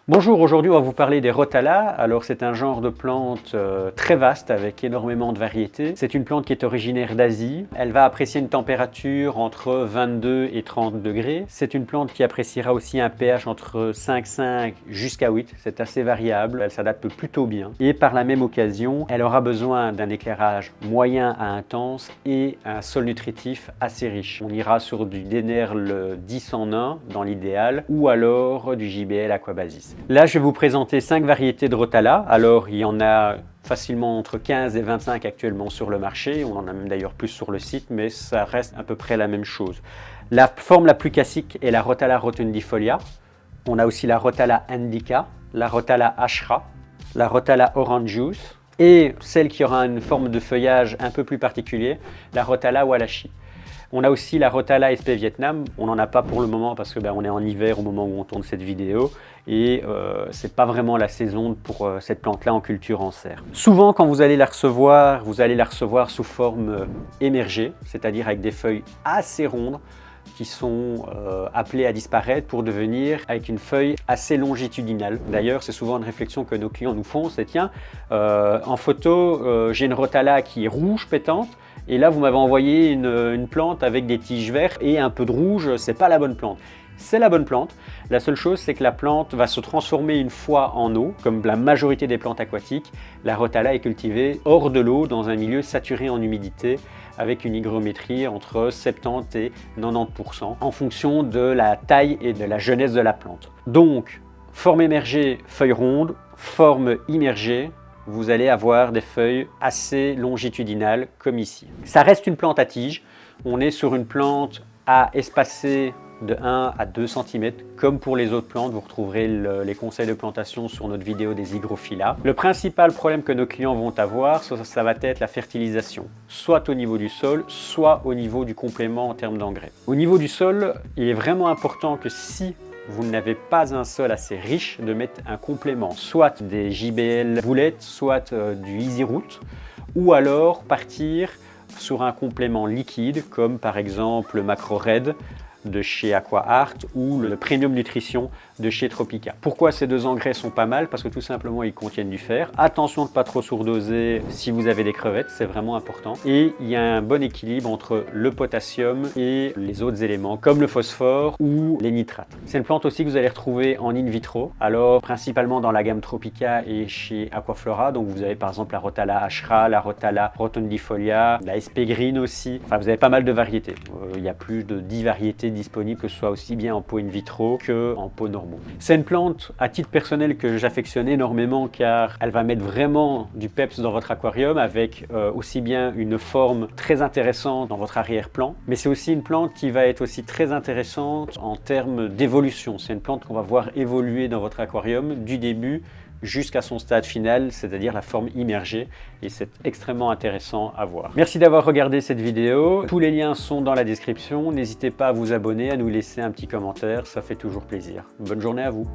Bonjour, aujourd'hui on va vous parler des Rotala. Alors c'est un genre de plante très vaste avec énormément de variétés. C'est une plante qui est originaire d'Asie. Elle va apprécier une température entre 22 et 30 degrés. C'est une plante qui appréciera aussi un pH entre 5,5 jusqu'à 8. C'est assez variable, elle s'adapte plutôt bien. Et par la même occasion, elle aura besoin d'un éclairage moyen à intense et un sol nutritif assez riche. On ira sur du Denerl 10 en 1 dans l'idéal ou alors du JBL Aquabasis. Là, je vais vous présenter 5 variétés de Rotala. Alors, il y en a facilement entre 15 et 25 actuellement sur le marché. On en a même d'ailleurs plus sur le site, mais ça reste à peu près la même chose. La forme la plus classique est la Rotala rotundifolia. On a aussi la Rotala indica, la Rotala ashra, la Rotala orange juice et celle qui aura une forme de feuillage un peu plus particulier, la Rotala walachi. On a aussi la Rotala SP Vietnam. On n'en a pas pour le moment parce que on est en hiver au moment où on tourne cette vidéo et c'est pas vraiment la saison pour cette plante-là en culture en serre. Souvent, quand vous allez la recevoir sous forme émergée, c'est-à-dire avec des feuilles assez rondes qui sont appelées à disparaître pour devenir avec une feuille assez longitudinale. D'ailleurs, c'est souvent une réflexion que nos clients nous font, c'est tiens, en photo, j'ai une Rotala qui est rouge pétante, et là, vous m'avez envoyé une plante avec des tiges vertes et un peu de rouge, c'est pas la bonne plante. C'est la bonne plante. La seule chose, c'est que la plante va se transformer une fois en eau, comme la majorité des plantes aquatiques. La Rotala est cultivée hors de l'eau, dans un milieu saturé en humidité, avec une hygrométrie entre 70 et 90%, en fonction de la taille et de la jeunesse de la plante. Donc, forme émergée, feuille ronde, forme immergée, vous allez avoir des feuilles assez longitudinales comme ici. Ça reste une plante à tige. On est sur une plante à espacer de 1 à 2 cm. Comme pour les autres plantes, vous retrouverez les conseils de plantation sur notre vidéo des hygrophilas. Le principal problème que nos clients vont avoir, ça va être la fertilisation, soit au niveau du sol, soit au niveau du complément en termes d'engrais. Au niveau du sol, il est vraiment important que si vous n'avez pas un sol assez riche, de mettre un complément, soit des JBL boulettes, soit du Easy Root, ou alors partir sur un complément liquide, comme par exemple le Macro Red de chez AquaArt ou le Premium Nutrition de chez Tropica. Pourquoi ces deux engrais sont pas mal? Parce que tout simplement ils contiennent du fer. Attention de ne pas trop surdoser si vous avez des crevettes, c'est vraiment important. Et il y a un bon équilibre entre le potassium et les autres éléments comme le phosphore ou les nitrates. C'est une plante aussi que vous allez retrouver en in vitro, alors principalement dans la gamme Tropica et chez Aquaflora. Donc vous avez par exemple la Rotala ashra, la Rotala rotundifolia, la SP Green aussi. Enfin vous avez pas mal de variétés. Il y a plus de 10 variétés disponibles, que ce soit aussi bien en pot in vitro que en pot normaux. C'est une plante à titre personnel que j'affectionne énormément car elle va mettre vraiment du peps dans votre aquarium avec aussi bien une forme très intéressante dans votre arrière-plan, mais c'est aussi une plante qui va être aussi très intéressante en termes d'évolution. C'est une plante qu'on va voir évoluer dans votre aquarium du début jusqu'à son stade final, c'est-à-dire la forme immergée, et c'est extrêmement intéressant à voir. Merci d'avoir regardé cette vidéo. Tous les liens sont dans la description. N'hésitez pas à vous abonner, à nous laisser un petit commentaire, ça fait toujours plaisir. Bonne journée à vous.